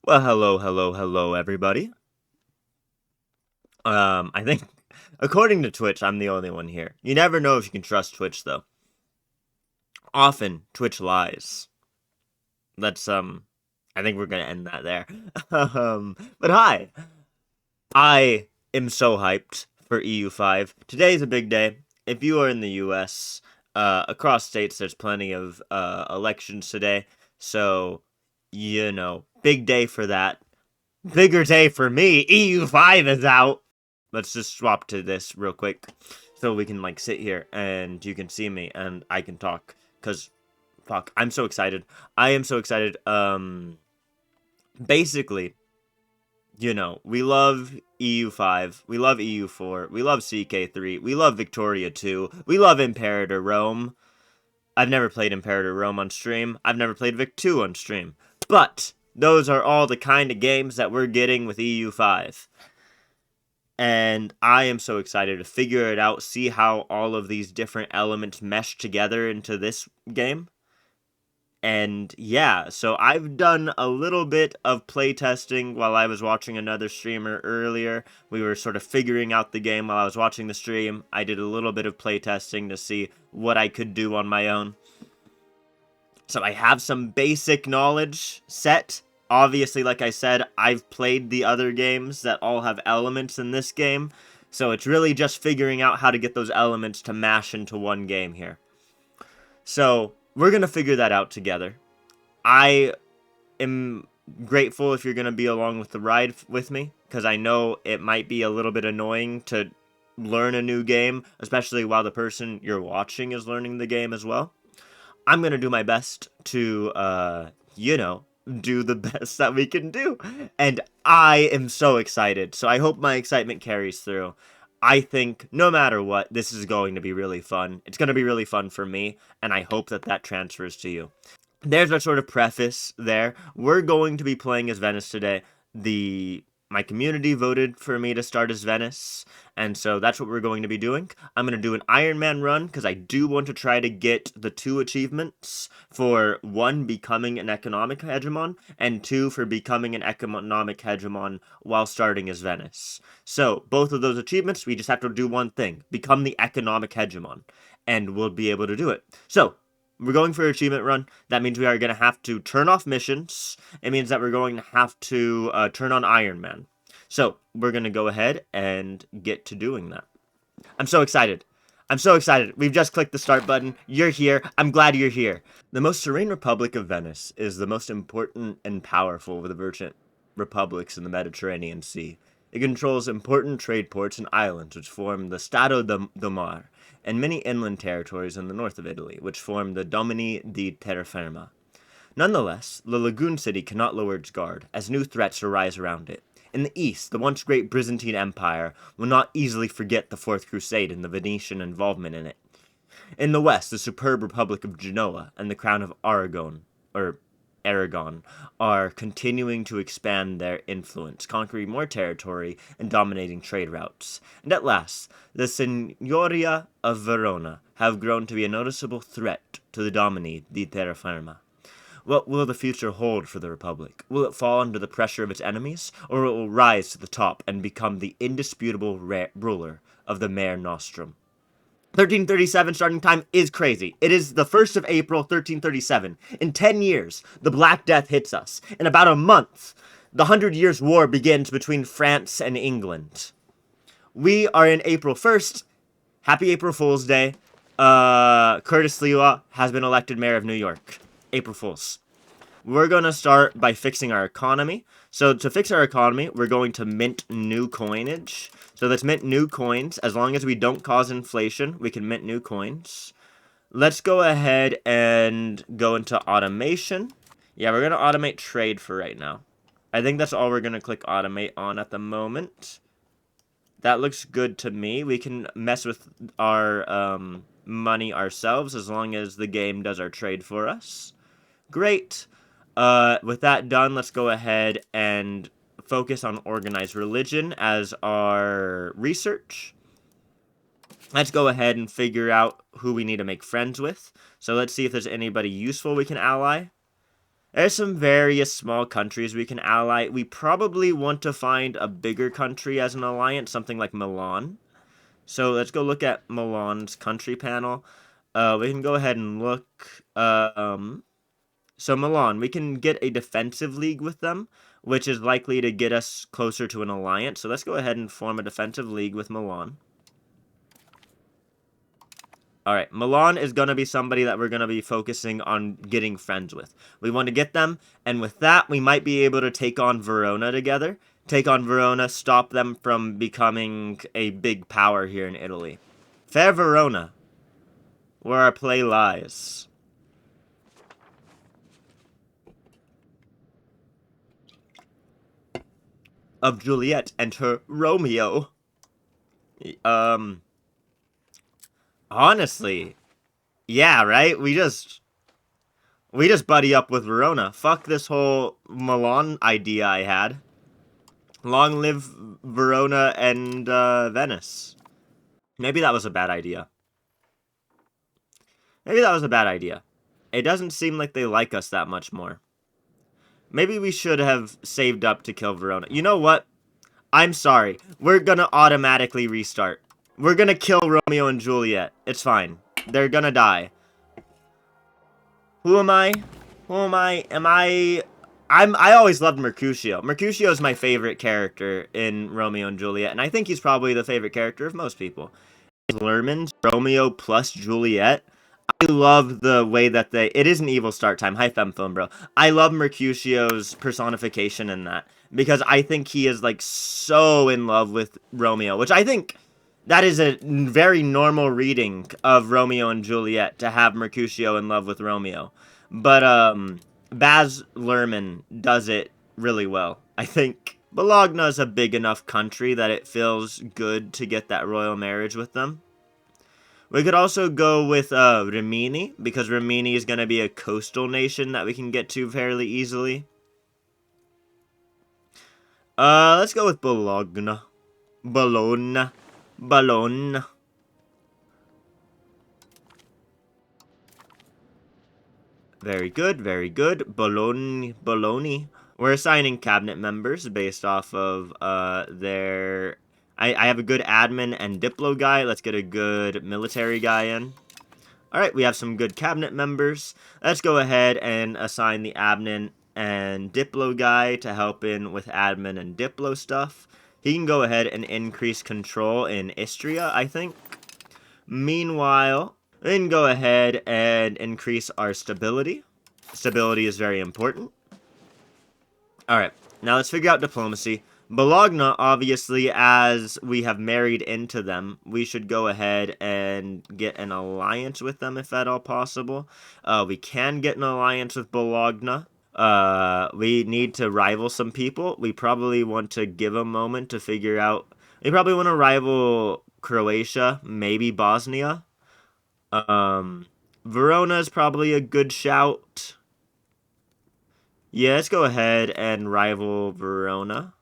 Well, hello, everybody. I think, according to Twitch, I'm the only one here. You never know if you can trust Twitch, though. Often, Twitch lies. Let's, I think we're gonna end that there. But hi! I am so hyped for EU5. Today is a big day. If you are in the US, across states, there's plenty of, elections today. So, big day for that. Bigger day for me. EU5 is out. Let's just swap to this real quick so we can like sit here and you can see me and I can talk cuz fuck, I'm so excited. I am so excited. Basically, we love EU5, we love EU4, we love CK3, we love Victoria 2, we love Imperator Rome. I've never played Imperator Rome on stream. I've never played Vic 2 on stream. But those are all the kind of games that we're getting with EU5. And I am so excited to figure it out, see how all of these different elements mesh together into this game. And yeah, so I've done a little bit of playtesting while I was watching another streamer earlier. We were sort of figuring out the game while I was watching the stream. I did a little bit of playtesting to see what I could do on my own. So I have some basic knowledge set. Obviously, like I said, I've played the other games that all have elements in this game. So it's really just figuring out how to get those elements to mash into one game here. So we're going to figure that out together. I am grateful if you're going to be along with the ride with me, because I know it might be a little bit annoying to learn a new game, especially while the person you're watching is learning the game as well. I'm going to do my best to, do the best that we can do. And I am so excited. So I hope my excitement carries through. I think no matter what, this is going to be really fun. It's going to be really fun for me, and I hope that that transfers to you. There's our sort of preface there. We're going to be playing as Venice today. My community voted for me to start as Venice, and so that's what we're going to be doing. I'm going to do an Iron Man run, because I do want to try to get the 2 achievements for 1, becoming an economic hegemon, and 2, for becoming an economic hegemon while starting as Venice. So, both of those achievements, we just have to do one thing, become the economic hegemon, and we'll be able to do it. So, we're going for an achievement run. That means we are going to have to turn off missions. It means that we're going to have to turn on Iron Man. So, we're going to go ahead and get to doing that. I'm so excited. I'm so excited. We've just clicked the start button. You're here. I'm glad you're here. The most serene Republic of Venice is the most important and powerful of the merchant republics in the Mediterranean Sea. It controls important trade ports and islands which form the Stato do Mar, and many inland territories in the north of Italy, which form the Domini di Terraferma. Nonetheless, the lagoon city cannot lower its guard, as new threats arise around it. In the east, the once great Byzantine Empire will not easily forget the Fourth Crusade and the Venetian involvement in it. In the west, the superb Republic of Genoa and the Crown of Aragon, are continuing to expand their influence, conquering more territory and dominating trade routes. And at last, the Signoria of Verona have grown to be a noticeable threat to the Domini di Terraferma. What will the future hold for the Republic? Will it fall under the pressure of its enemies, or it will rise to the top and become the indisputable ruler of the Mare Nostrum? 1337 starting time is crazy. It is the 1st of April, 1337. In 10 years, the Black Death hits us. In about a month, the 100 Years' War begins between France and England. We are in April 1st. Happy April Fool's Day. Curtis Lewa has been elected mayor of New York. April Fools. We're going to start by fixing our economy. So to fix our economy, we're going to mint new coinage. So let's mint new coins. As long as we don't cause inflation, we can mint new coins. Let's go ahead and go into automation. Yeah, we're going to automate trade for right now. I think that's all we're going to click automate on at the moment. That looks good to me. We can mess with our money ourselves as long as the game does our trade for us. Great. With that done, let's go ahead and focus on organized religion as our research. Let's go ahead and figure out who we need to make friends with. So let's see if there's anybody useful we can ally. There's some various small countries we can ally. We probably want to find a bigger country as an alliance, something like Milan. So let's go look at Milan's country panel. We can go ahead and look. So Milan, we can get a defensive league with them, which is likely to get us closer to an alliance. So let's go ahead and form a defensive league with Milan. Alright, Milan is going to be somebody that we're going to be focusing on getting friends with. We want to get them, and with that, we might be able to take on Verona together. Take on Verona, stop them from becoming a big power here in Italy. Fair Verona, where our play lies. Of Juliet and her Romeo. Honestly, yeah, right? We just buddy up with Verona. Fuck this whole Milan idea I had. Long live Verona and Venice. Maybe that was a bad idea. Maybe that was a bad idea. It doesn't seem like they like us that much more. Maybe we should have saved up to kill Verona. You know what? I'm sorry. We're gonna automatically restart. We're gonna kill Romeo and Juliet. It's fine. They're gonna die. Who am I? Who am I? I always loved Mercutio. Mercutio is my favorite character in Romeo and Juliet, and I think he's probably the favorite character of most people. Lerman's Romeo plus Juliet. I love the way that it is an evil start time. Hi, Femphone, bro. I love Mercutio's personification in that, because I think he is, like, so in love with Romeo, which I think that is a very normal reading of Romeo and Juliet, to have Mercutio in love with Romeo. But, Baz Luhrmann does it really well, I think. Bologna is a big enough country that it feels good to get that royal marriage with them. We could also go with Rimini, because Rimini is going to be a coastal nation that we can get to fairly easily. Let's go with Bologna. Bologna. Bologna. Very good, very good. Bologna. Bologna. We're assigning cabinet members based off of their... I have a good admin and Diplo guy. Let's get a good military guy in. Alright, we have some good cabinet members. Let's go ahead and assign the admin and Diplo guy to help in with admin and Diplo stuff. He can go ahead and increase control in Istria, I think. Meanwhile, we can go ahead and increase our stability. Stability is very important. Alright, now let's figure out diplomacy. Bologna, obviously, as we have married into them, we should go ahead and get an alliance with them, if at all possible. We can get an alliance with Bologna. We need to rival some people. We probably want to give a moment to figure out... We probably want to rival Croatia, maybe Bosnia. Verona is probably a good shout. Yeah, let's go ahead and rival Verona.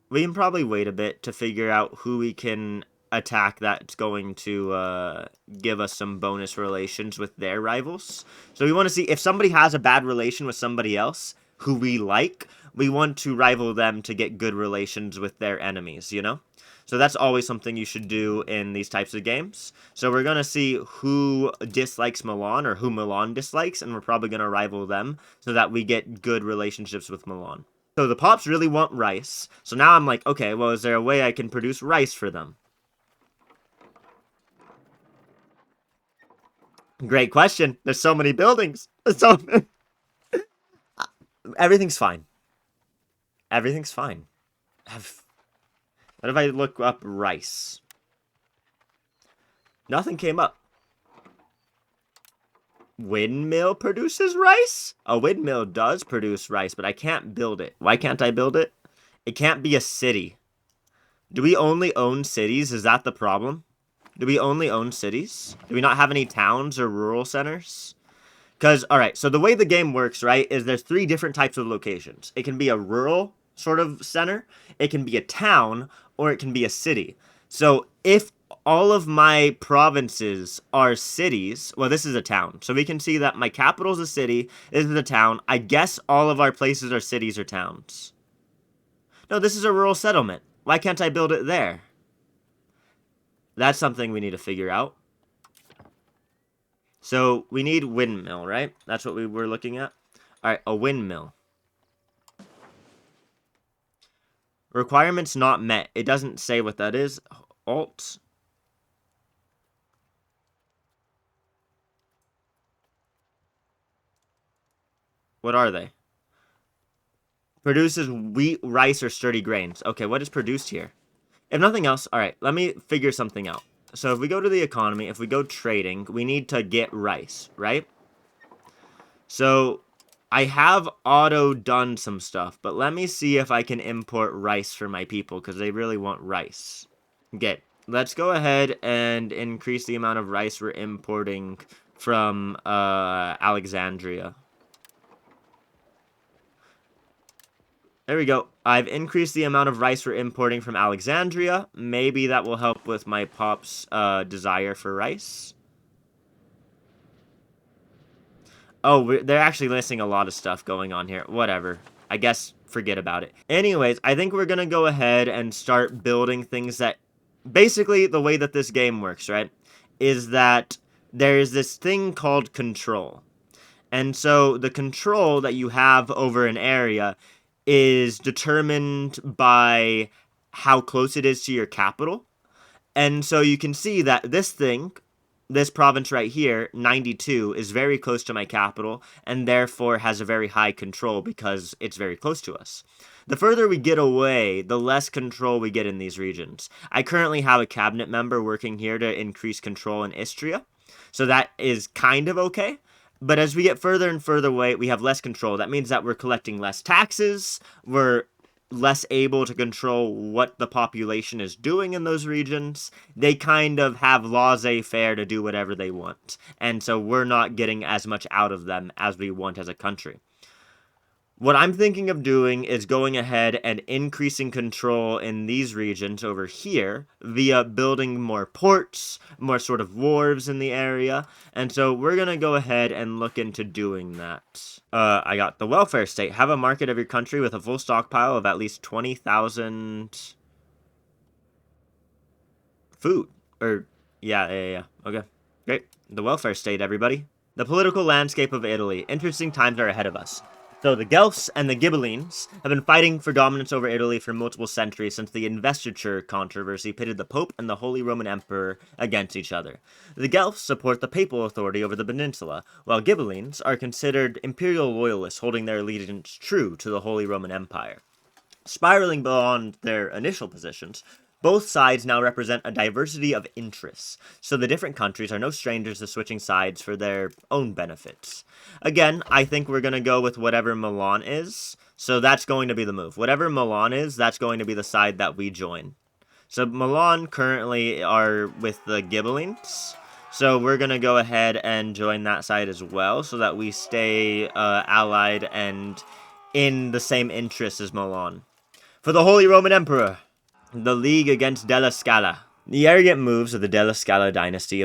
We can probably wait a bit to figure out who we can attack that's going to give us some bonus relations with their rivals. So we want to see if somebody has a bad relation with somebody else who we like, we want to rival them to get good relations with their enemies, you know? So that's always something you should do in these types of games. So we're going to see who dislikes Milan or who Milan dislikes, and we're probably going to rival them so that we get good relationships with Milan. So the Pops really want rice. So now I'm like, okay, well, is there a way I can produce rice for them? Great question. There's so many buildings. So everything's fine. Everything's fine. What if I look up rice? Nothing came up. Windmill produces rice? A windmill does produce rice, but I can't build it. Why can't I build it? It can't be a city. Do we only own cities? Is that the problem? Do we only own cities? Do we not have any towns or rural centers? Because, alright, so the way the game works, right, is there's 3 different types of locations. It can be a rural sort of center, it can be a town, or it can be a city. So if all of my provinces are cities. Well, this is a town. So we can see that my capital is a city. This is a town. I guess all of our places are cities or towns. No, this is a rural settlement. Why can't I build it there? That's something we need to figure out. So we need windmill, right? That's what we were looking at. All right, a windmill. Requirements not met. It doesn't say what that is. Alt. What are they? Produces wheat, rice, or sturdy grains. Okay, what is produced here? If nothing else, all right, let me figure something out. So if we go to the economy, if we go trading, we need to get rice, right? So I have auto done some stuff, but let me see if I can import rice for my people because they really want rice. Okay, let's go ahead and increase the amount of rice we're importing from Alexandria. There we go. I've increased the amount of rice we're importing from Alexandria. Maybe that will help with my pop's desire for rice. Oh, they're actually listing a lot of stuff going on here. Whatever. I guess forget about it. Anyways, I think we're going to go ahead and start building things that... Basically, the way that this game works, right, is that there's this thing called control. And so the control that you have over an area is determined by how close it is to your capital. And so you can see that this thing, this province right here, 92, is very close to my capital and therefore has a very high control because it's very close to us. The further we get away, the less control we get in these regions. I currently have a cabinet member working here to increase control in Istria, so that is kind of okay. But as we get further and further away, we have less control. That means that we're collecting less taxes, we're less able to control what the population is doing in those regions. They kind of have laissez-faire to do whatever they want. And so we're not getting as much out of them as we want as a country. What I'm thinking of doing is going ahead and increasing control in these regions over here via building more ports, more sort of wharves in the area, and so we're going to go ahead and look into doing that. I got the welfare state. Have a market of your country with a full stockpile of at least 20,000 food. Yeah. Okay, great. The welfare state, everybody. The political landscape of Italy. Interesting times are ahead of us. So the Guelphs and the Ghibellines have been fighting for dominance over Italy for multiple centuries since the investiture controversy pitted the Pope and the Holy Roman Emperor against each other. The Guelphs support the papal authority over the peninsula, while Ghibellines are considered imperial loyalists holding their allegiance true to the Holy Roman Empire. Spiraling beyond their initial positions, both sides now represent a diversity of interests, so the different countries are no strangers to switching sides for their own benefits. Again, I think we're going to go with whatever Milan is, so that's going to be the move. Whatever Milan is, that's going to be the side that we join. So Milan currently are with the Ghibellines, so we're going to go ahead and join that side as well, so that we stay allied and in the same interests as Milan. For the Holy Roman Emperor! The League against Della Scala. The arrogant moves of the Della Scala dynasty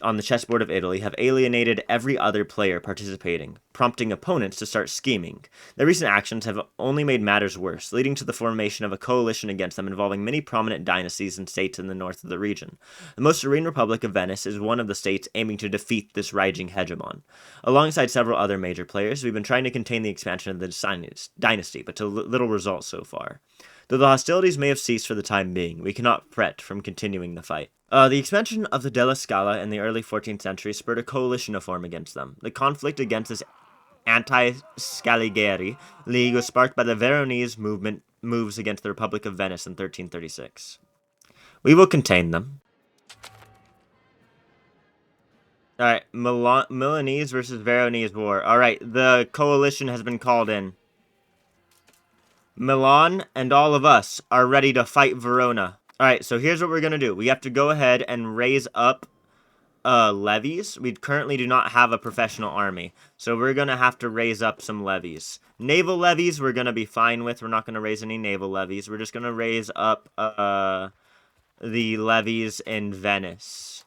on the chessboard of Italy have alienated every other player participating, prompting opponents to start scheming. Their recent actions have only made matters worse, leading to the formation of a coalition against them involving many prominent dynasties and states in the north of the region. The most serene Republic of Venice is one of the states aiming to defeat this raging hegemon. Alongside several other major players, we've been trying to contain the expansion of the dynasty, but to little result so far. Though the hostilities may have ceased for the time being, we cannot fret from continuing the fight. The expansion of the Della Scala in the early 14th century spurred a coalition to form against them. The conflict against this anti-Scaligeri League was sparked by the Veronese moves against the Republic of Venice in 1336. We will contain them. Alright, Milanese versus Veronese war. Alright, the coalition has been called in. Milan and all of us are ready to fight Verona. Alright, so here's what we're going to do. We have to go ahead and raise up levies. We currently do not have a professional army, so we're going to have to raise up some levies. Naval levies we're going to be fine with. We're not going to raise any naval levies. We're just going to raise up the levies in Venice.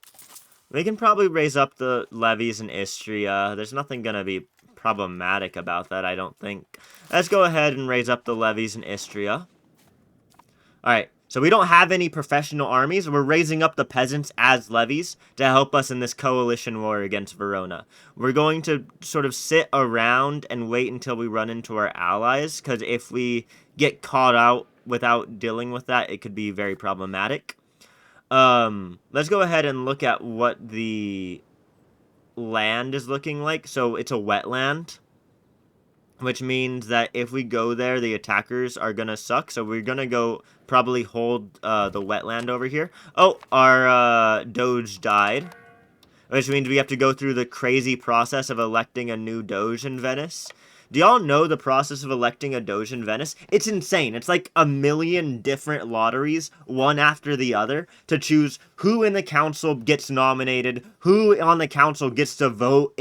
We can probably raise up the levies in Istria. There's nothing gonna be problematic about that, I don't think. Let's go ahead and raise up the levies in Istria. Alright, so we don't have any professional armies. We're raising up the peasants as levies to help us in this coalition war against Verona. We're going to sort of sit around and wait until we run into our allies, because if we get caught out without dealing with that, it could be very problematic. Let's go ahead and look at what the land is looking like. So it's a wetland, which means that if we go there, the attackers are gonna suck. So we're gonna go probably hold the wetland over here. Oh, our Doge died, which means we have to go through the crazy process of electing a new Doge in Venice. Do y'all know the process of electing a Doge in Venice? It's insane. It's like a million different lotteries, one after the other, to choose who in the council gets nominated, who on the council gets to vote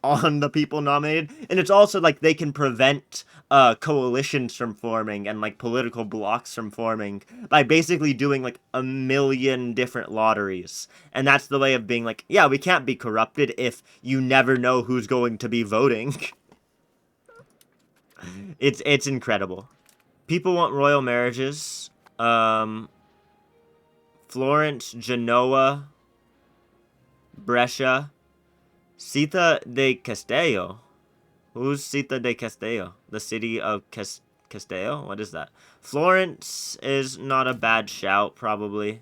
on the people nominated. And it's also like they can prevent coalitions from forming and like political blocks from forming by basically doing like a million different lotteries. And that's the way of being like, yeah, we can't be corrupted if you never know who's going to be voting. It's incredible. People want royal marriages. Florence, Genoa, Brescia, Città de Castello. Who's Città de Castello? The city of Castello? What is that? Florence is not a bad shout, probably.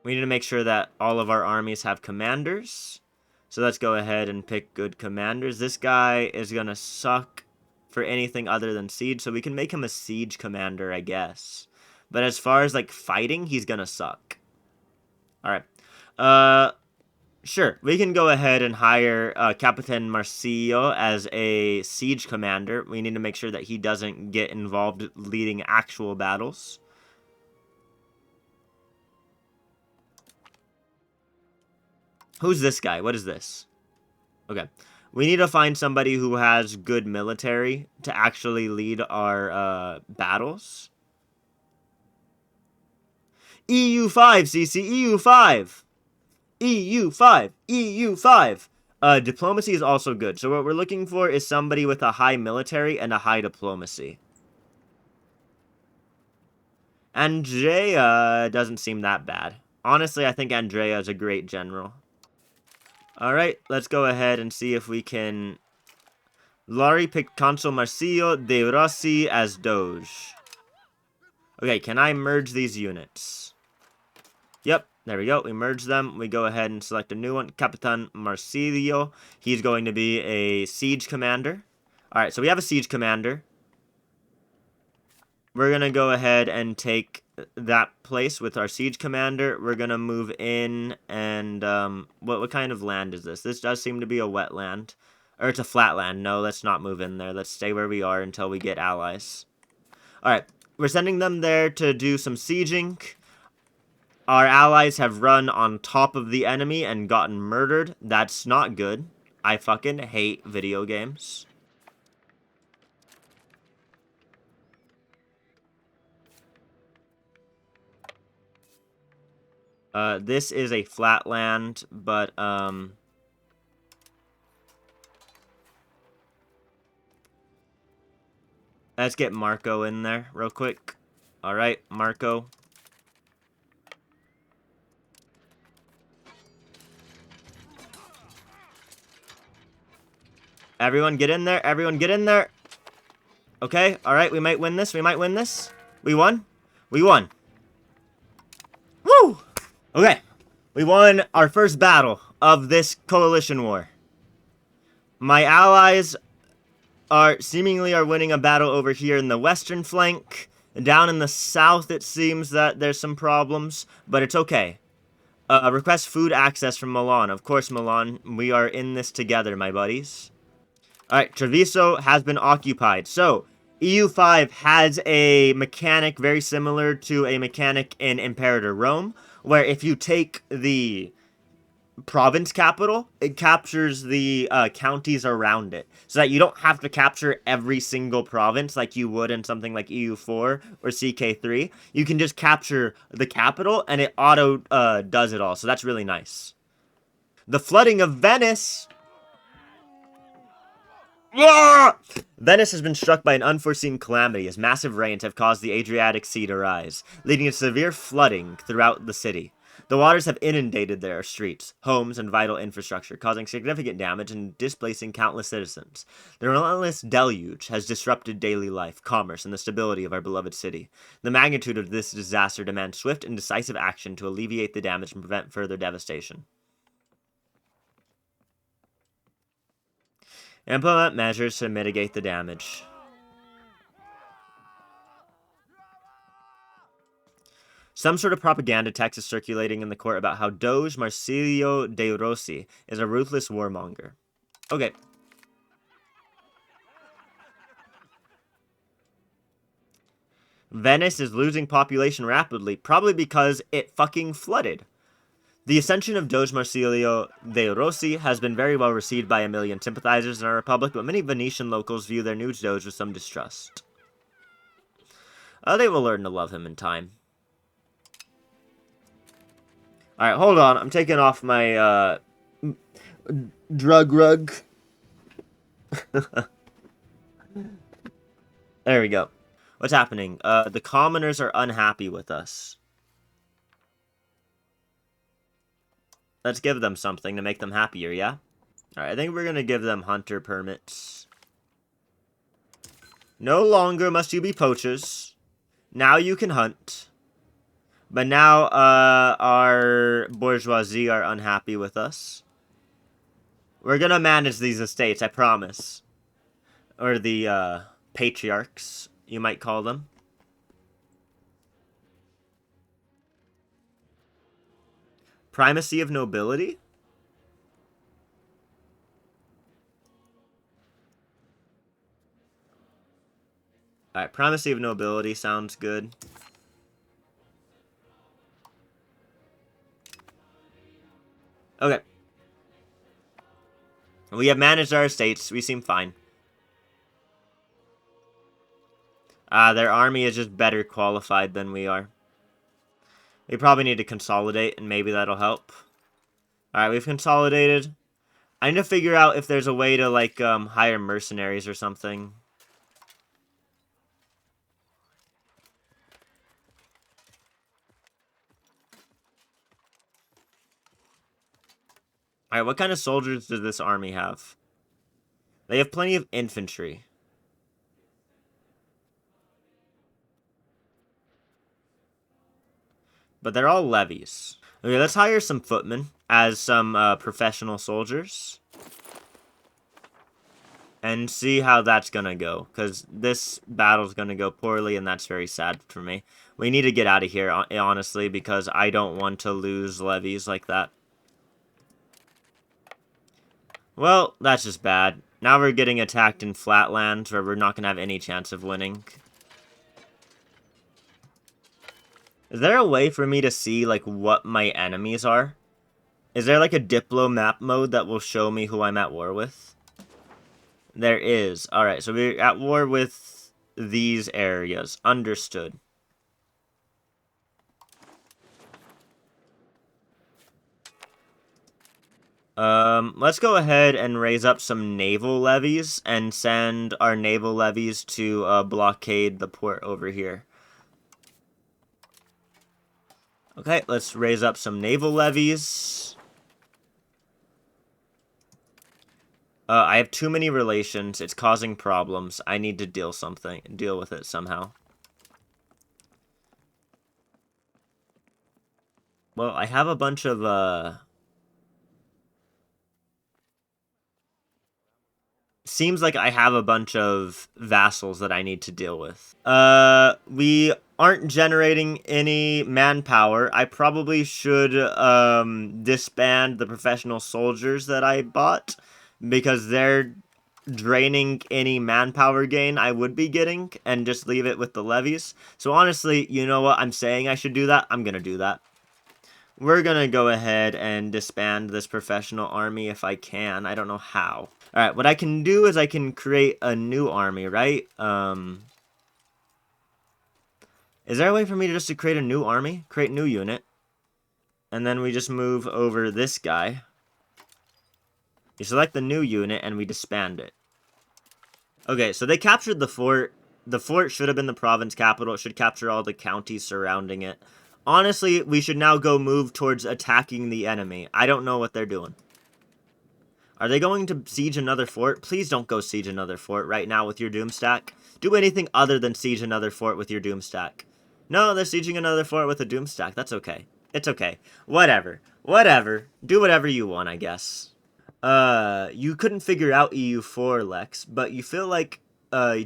We need to make sure that all of our armies have commanders. So let's go ahead and pick good commanders. This guy is going to suck for anything other than siege, so we can make him a siege commander, I guess. But as far as, like, fighting, he's going to suck. Alright. Sure. We can go ahead and hire Capitan Marsilio as a siege commander. We need to make sure that he doesn't get involved leading actual battles. Who's this guy? What is this? Okay. We need to find somebody who has good military to actually lead our battles. EU5, CC, EU5! EU5, EU5! Diplomacy is also good. So what we're looking for is somebody with a high military and a high diplomacy. Andrea doesn't seem that bad. Honestly, I think Andrea is a great general. Alright, let's go ahead and see if we can... Lari picked Consul Marsilio de Rossi as Doge. Okay, can I merge these units? Yep, there we go. We merge them. We go ahead and select a new one. Capitan Marsilio. He's going to be a siege commander. Alright, so we have a siege commander. We're going to go ahead and take that place with our siege commander. We're going to move in and, what kind of land is this? This does seem to be a wetland. Or it's a flat land. No, let's not move in there. Let's stay where we are until we get allies. Alright, we're sending them there to do some sieging. Our allies have run on top of the enemy and gotten murdered. That's not good. I fucking hate video games. This is a flat land, but, let's get Marco in there real quick. Alright, Marco. Everyone get in there. Everyone get in there. Okay, alright, we might win this. We might win this. We won. We won. Woo! Okay, we won our first battle of this coalition war. My allies seemingly are winning a battle over here in the western flank. Down in the south, it seems that there's some problems, but it's okay. Request food access from Milan. Of course, Milan, we are in this together, my buddies. Alright, Treviso has been occupied. So, EU5 has a mechanic very similar to a mechanic in Imperator Rome, where if you take the province capital, it captures the counties around it, so that you don't have to capture every single province like you would in something like EU4 or CK3. You can just capture the capital, and it auto does it all, so that's really nice. The flooding of Venice! Ah! Venice has been struck by an unforeseen calamity as massive rains have caused the Adriatic Sea to rise, leading to severe flooding throughout the city. The waters have inundated their streets, homes, and vital infrastructure, causing significant damage and displacing countless citizens. The relentless deluge has disrupted daily life, commerce, and the stability of our beloved city. The magnitude of this disaster demands swift and decisive action to alleviate the damage and prevent further devastation. Implement measures to mitigate the damage. Some sort of propaganda text is circulating in the court about how Doge Marsilio de Rossi is a ruthless warmonger. Okay. Venice is losing population rapidly, probably because it fucking flooded. The ascension of Doge Marsilio de Rossi has been very well received by a million sympathizers in our republic, but many Venetian locals view their new Doge with some distrust. They will learn to love him in time. Alright, hold on. I'm taking off my, drug rug. There we go. What's happening? The commoners are unhappy with us. Let's give them something to make them happier, yeah? Alright, I think we're gonna give them hunter permits. No longer must you be poachers. Now you can hunt. But now, our bourgeoisie are unhappy with us. We're gonna manage these estates, I promise. Or the, patriarchs, you might call them. Primacy of nobility? Alright, primacy of nobility sounds good. Okay. We have managed our estates. We seem fine. Their army is just better qualified than we are. We probably need to consolidate, and maybe that'll help. Alright, we've consolidated. I need to figure out if there's a way to, like, hire mercenaries or something. Alright, what kind of soldiers does this army have? They have plenty of infantry. But they're all levies. Okay, let's hire some footmen as some professional soldiers. And see how that's gonna go. Because this battle's gonna go poorly, and that's very sad for me. We need to get out of here, honestly, because I don't want to lose levies like that. Well, that's just bad. Now we're getting attacked in flatlands where we're not going to have any chance of winning. Is there a way for me to see, like, what my enemies are? Is there, like, a Diplo map mode that will show me who I'm at war with? There is. Alright, so we're at war with these areas. Understood. Let's go ahead and raise up some naval levies and send our naval levies to, blockade the port over here. Okay, let's raise up some naval levies. I have too many relations. It's causing problems. I need to deal with it somehow. Well, I have a bunch of, seems like I have a bunch of vassals that I need to deal with. We aren't generating any manpower. I probably should, disband the professional soldiers that I bought, because they're draining any manpower gain I would be getting, and just leave it with the levies. So honestly, you know what? I'm saying I should do that. I'm gonna do that. we're gonna go ahead and disband this professional army if I can. I don't know how. Alright, what I can do is I can create a new army, right? Is there a way for me to just to create a new army? Create new unit. And then we just move over this guy. You select the new unit and we disband it. Okay, so they captured the fort. The fort should have been the province capital. It should capture all the counties surrounding it. Honestly, we should now go move towards attacking the enemy. I don't know what they're doing. Are they going to siege another fort? Please don't go siege another fort right now with your doom stack. Do anything other than siege another fort with your doom stack. No, they're sieging another fort with a doom stack. That's okay. It's okay. Whatever. Whatever. Do whatever you want, I guess. You couldn't figure out EU4, Lex, but you feel like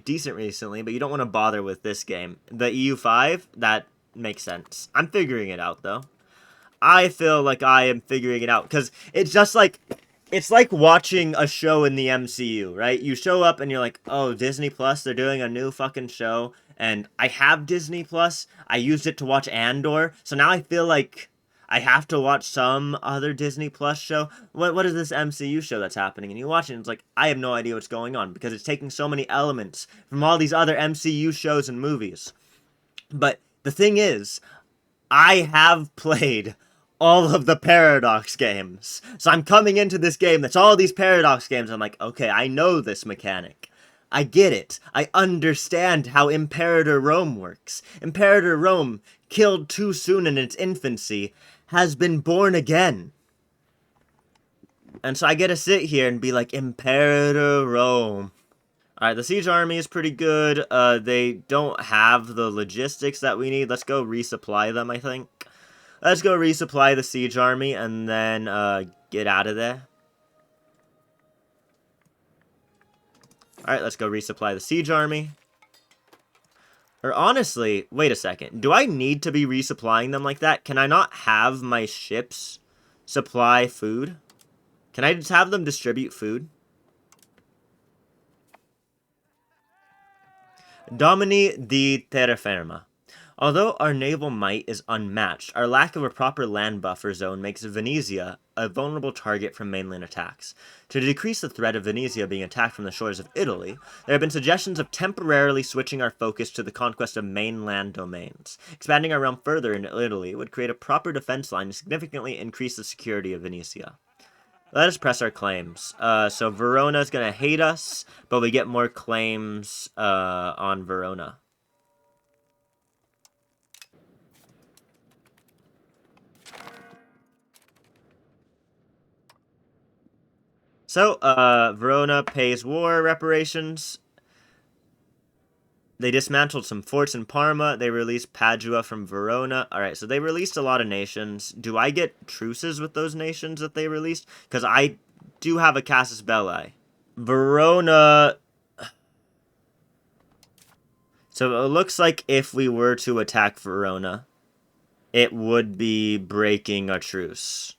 decent recently, but you don't want to bother with this game. The EU5, that makes sense. I'm figuring it out, though. I feel like I am figuring it out, because it's just like, it's like watching a show in the MCU, right? You show up and you're like, oh, Disney Plus, they're doing a new fucking show, and I have Disney Plus, I used it to watch Andor, so now I feel like I have to watch some other Disney Plus show. What is this MCU show that's happening? And you watch it and it's like, I have no idea what's going on, because it's taking so many elements from all these other MCU shows and movies. But the thing is, I have played all of the Paradox games. So I'm coming into this game that's all these Paradox games. I'm like, okay, I know this mechanic. I get it. I understand how Imperator Rome works. Imperator Rome, killed too soon in its infancy, has been born again. And so I get to sit here and be like, Imperator Rome. Alright, the siege army is pretty good. They don't have the logistics that we need. Let's go resupply them, I think. Let's go resupply the siege army and then get out of there. Alright, let's go resupply the siege army. Or honestly, wait a second. Do I need to be resupplying them like that? Can I not have my ships supply food? Can I just have them distribute food? Domini di terraferma. Although our naval might is unmatched, our lack of a proper land buffer zone makes Venezia a vulnerable target from mainland attacks. To decrease the threat of Venezia being attacked from the shores of Italy, there have been suggestions of temporarily switching our focus to the conquest of mainland domains. Expanding our realm further into Italy would create a proper defense line and significantly increase the security of Venezia. Let us press our claims. So Verona is going to hate us, but we get more claims on Verona. So, Verona pays war reparations. They dismantled some forts in Parma. They released Padua from Verona. Alright, so they released a lot of nations. Do I get truces with those nations that they released? Because I do have a casus belli. Verona... So it looks like if we were to attack Verona, it would be breaking a truce.